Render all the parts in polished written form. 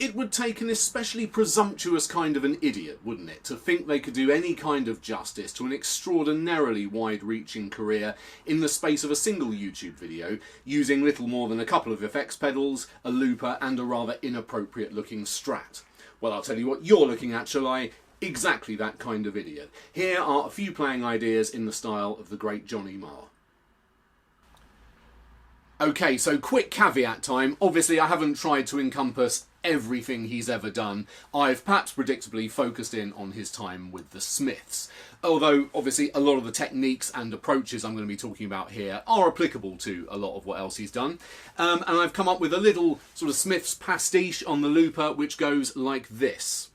It would take an especially presumptuous kind of an idiot, wouldn't it, to think they could do any kind of justice to an extraordinarily wide-reaching career in the space of a single YouTube video, using little more than a couple of effects pedals, a looper and a rather inappropriate-looking Strat. Well, I'll tell you what you're looking at, shall I? Exactly that kind of idiot. Here are a few playing ideas in the style of the great Johnny Marr. Okay, so quick caveat time. Obviously, I haven't tried to encompass everything he's ever done. I've perhaps predictably focused in on his time with the Smiths. Although, obviously, a lot of the techniques and approaches I'm going to be talking about here are applicable to a lot of what else he's done. And I've come up with a little sort of Smiths pastiche on the looper, which goes like this.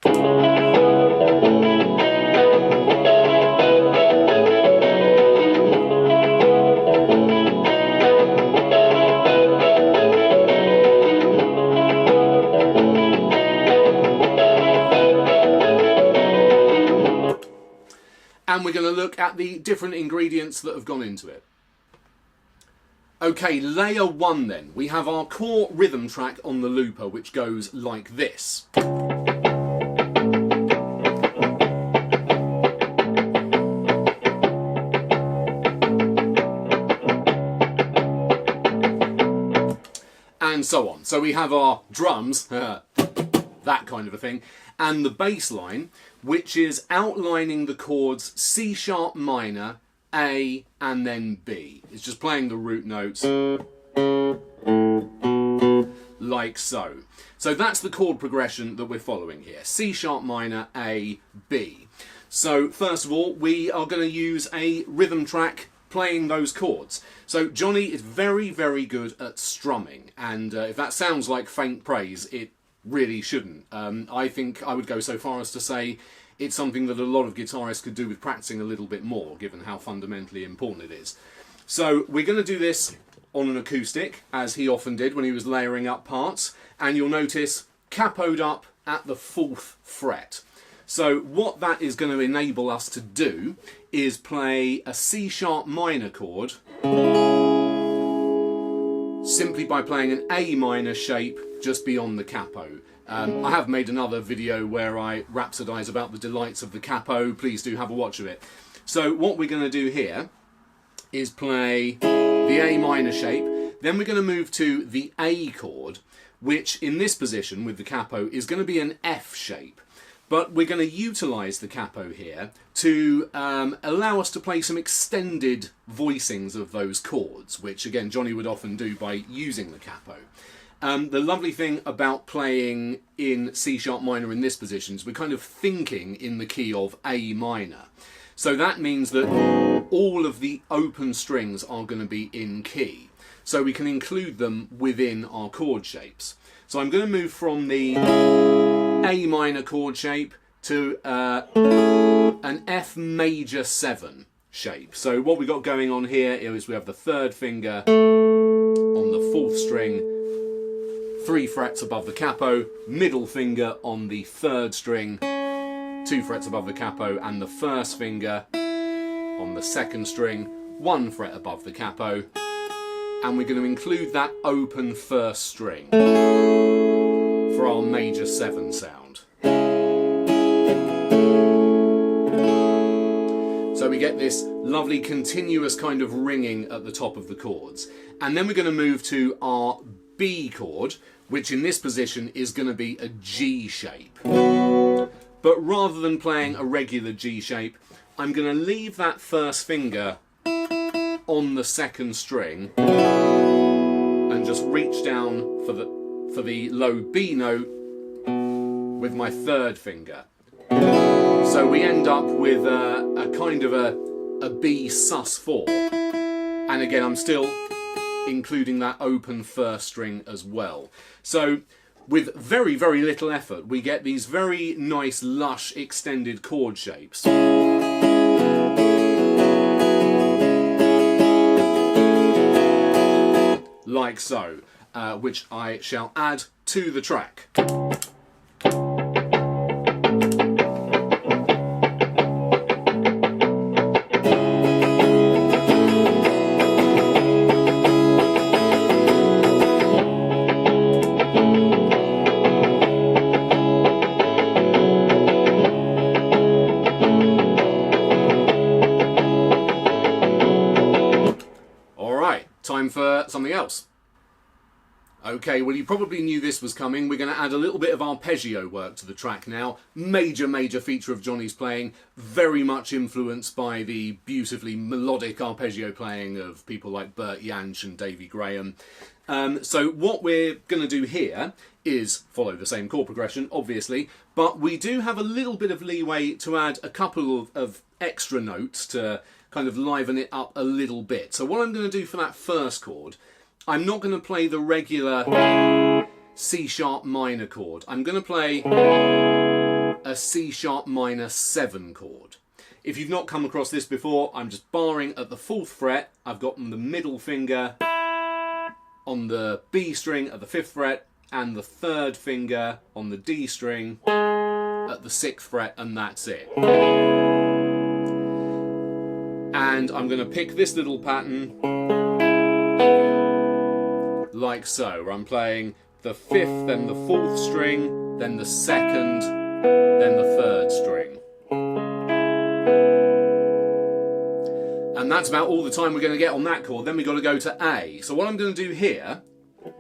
And we're going to look at the different ingredients that have gone into it. Okay, layer one then. We have our core rhythm track on the looper, which goes like this. And so on. So we have our drums, that kind of a thing, and the bass line, which is outlining the chords C sharp minor, A, and then B. It's just playing the root notes like so. So that's the chord progression that we're following here. C sharp minor, A, B. So first of all, we are going to use a rhythm track playing those chords. So Johnny is very, very good at strumming, and if that sounds like faint praise, it really shouldn't. I think I would go so far as to say it's something that a lot of guitarists could do with practicing a little bit more, given how fundamentally important it is. So we're going to do this on an acoustic, as he often did when he was layering up parts, and you'll notice capoed up at the 4th fret. So what that is going to enable us to do is play a C sharp minor chord simply by playing an A minor shape just beyond the capo. I have made another video where I rhapsodise about the delights of the capo. Please do have a watch of it. So what we're going to do here is play the A minor shape. Then we're going to move to the A chord, which in this position with the capo is going to be an F shape. But we're going to utilise the capo here to allow us to play some extended voicings of those chords, which again Johnny would often do by using the capo. The lovely thing about playing in C sharp minor in this position is we're kind of thinking in the key of A minor. So that means that all of the open strings are going to be in key. So we can include them within our chord shapes. So I'm going to move from the A minor chord shape to an F major 7 shape. So what we've got going on here is we have the 3rd finger on the 4th string, 3 frets above the capo, middle finger on the 3rd string, 2 frets above the capo, and the 1st finger on the 2nd string, 1 fret above the capo, and we're going to include that open 1st string for our major 7 sound. So we get this lovely continuous kind of ringing at the top of the chords. And then we're going to move to our B chord, which in this position is going to be a G shape. But rather than playing a regular G shape, I'm going to leave that 1st finger on the 2nd string and just reach down for the low B note with my 3rd finger. So we end up with a kind of a B sus4. And again, I'm still including that open 1st string as well. So with very, very little effort, we get these very nice, lush, extended chord shapes. Like so, which I shall add to the track. something else. Okay, well you probably knew this was coming. We're going to add a little bit of arpeggio work to the track now. Major feature of Johnny's playing. Very much influenced by the beautifully melodic arpeggio playing of people like Bert Jansch and Davy Graham. So what we're going to do here is follow the same chord progression, obviously, but we do have a little bit of leeway to add a couple of extra notes to kind of liven it up a little bit. So what I'm going to do for that first chord, I'm not going to play the regular C sharp minor chord. I'm going to play a C sharp minor 7 chord. If you've not come across this before, I'm just barring at the 4th fret. I've got the middle finger on the B string at the 5th fret and the 3rd finger on the D string at the 6th fret, and that's it. And I'm going to pick this little pattern like so, where I'm playing the 5th, then the 4th string, then the 2nd, then the 3rd string. And that's about all the time we're going to get on that chord. Then we've got to go to A. So what I'm going to do here,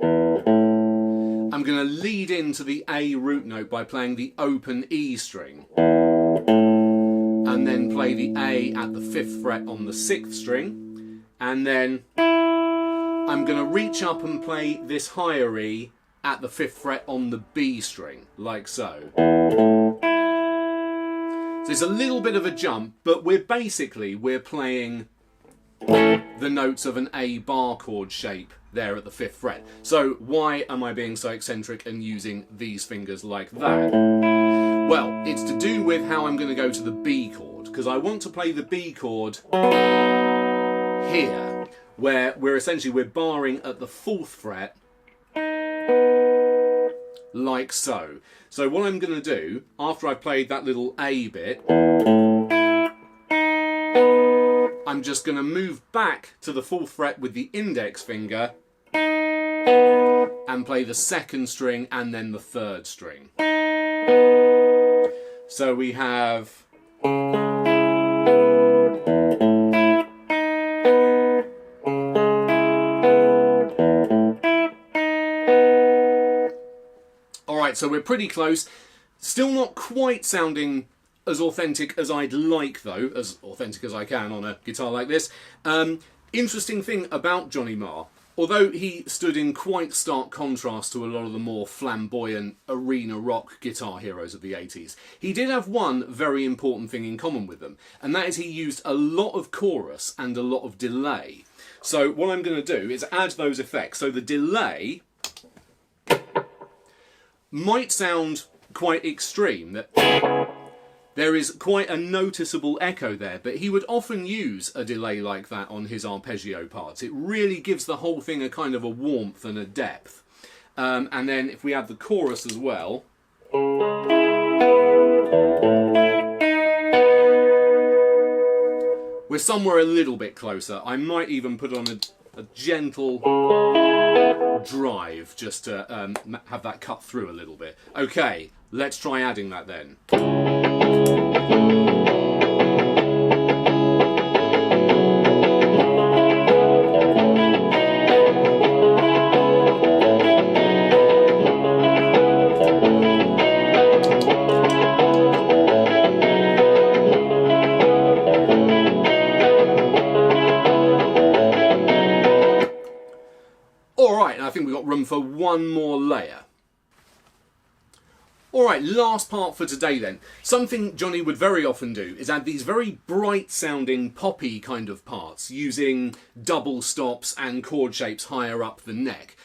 I'm going to lead into the A root note by playing the open E string. And then play the A at the 5th fret on the 6th string. And then I'm going to reach up and play this higher E at the 5th fret on the B string, like so. So it's a little bit of a jump, but we're playing the notes of an A bar chord shape there at the 5th fret. So why am I being so eccentric and using these fingers like that? Well, it's to do with how I'm going to go to the B chord, because I want to play the B chord here, where we're barring at the 4th fret, like so. So what I'm going to do, after I've played that little A bit, I'm just going to move back to the 4th fret with the index finger and play the 2nd string and then the 3rd string. So we have... Alright, so we're pretty close. Still not quite sounding as authentic as I'd like, though, as authentic as I can on a guitar like this. Interesting thing about Johnny Marr, although he stood in quite stark contrast to a lot of the more flamboyant arena rock guitar heroes of the 80s, he did have one very important thing in common with them, and that is he used a lot of chorus and a lot of delay. So what I'm going to do is add those effects. So the delay might sound quite extreme, that there is quite a noticeable echo there, but he would often use a delay like that on his arpeggio parts. It really gives the whole thing a kind of a warmth and a depth. And then if we add the chorus as well, we're somewhere a little bit closer. I might even put on a gentle drive just to have that cut through a little bit. Okay, let's try adding that then. Alright, I think we've got room for one more layer. Alright, last part for today then. Something Johnny would very often do is add these very bright sounding poppy kind of parts using double stops and chord shapes higher up the neck.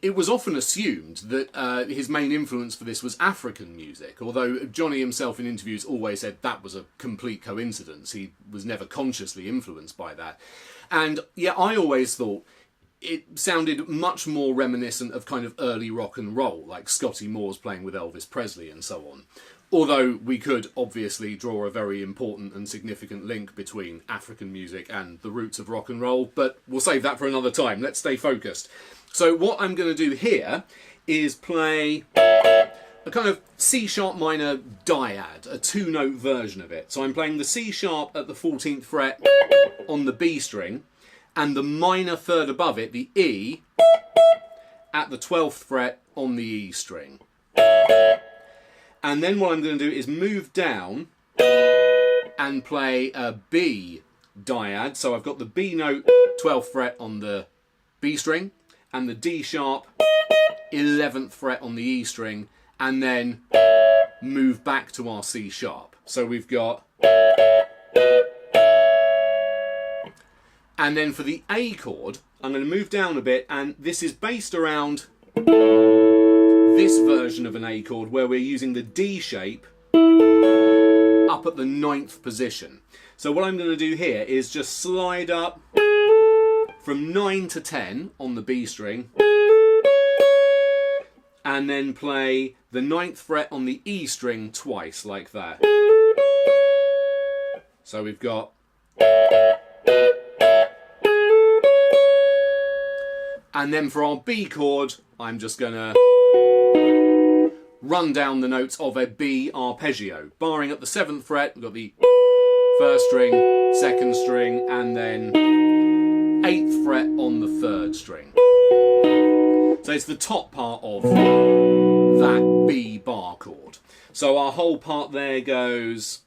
It was often assumed that his main influence for this was African music, although Johnny himself in interviews always said that was a complete coincidence. He was never consciously influenced by that. And yeah, I always thought it sounded much more reminiscent of kind of early rock and roll, like Scotty Moore's playing with Elvis Presley and so on. Although we could obviously draw a very important and significant link between African music and the roots of rock and roll, but we'll save that for another time. Let's stay focused. So what I'm going to do here is play a kind of C-sharp minor dyad, a two-note version of it. So I'm playing the C-sharp at the 14th fret on the B string, and the minor third above it, the E, at the 12th fret on the E string. And then what I'm going to do is move down and play a B dyad. So I've got the B note 12th fret on the B string and the D sharp 11th fret on the E string, and then move back to our C sharp. So we've got, and then for the A chord, I'm going to move down a bit, and this is based around this version of an A chord where we're using the D shape up at the 9th position. So what I'm going to do here is just slide up from 9 to 10 on the B string, and then play the 9th fret on the E string twice, like that. So we've got, and then for our B chord, I'm just going to run down the notes of a B arpeggio. Barring at the 7th fret, we've got the 1st string, 2nd string, and then 8th fret on the 3rd string. So it's the top part of that B bar chord. So our whole part there goes.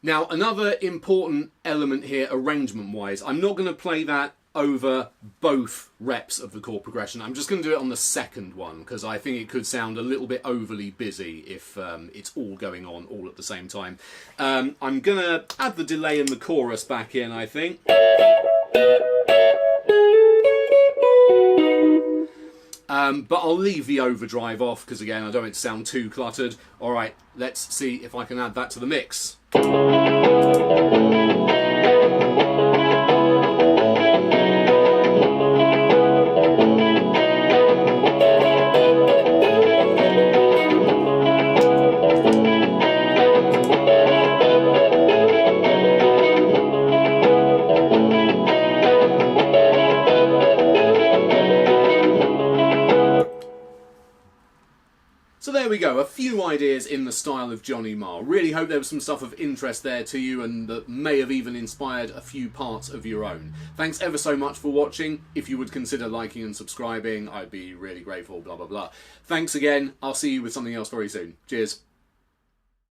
Now, another important element here, arrangement-wise, I'm not going to play that over both reps of the chord progression. I'm just going to do it on the second one, because I think it could sound a little bit overly busy if it's all going on all at the same time. I'm going to add the delay in the chorus back in, I think. But I'll leave the overdrive off, because again, I don't want it to sound too cluttered. All right, let's see if I can add that to the mix. So there we go, a few ideas in the style of Johnny Marr. Really hope there was some stuff of interest there to you and that may have even inspired a few parts of your own. Thanks ever so much for watching. If you would consider liking and subscribing, I'd be really grateful, blah, blah, blah. Thanks again. I'll see you with something else very soon. Cheers.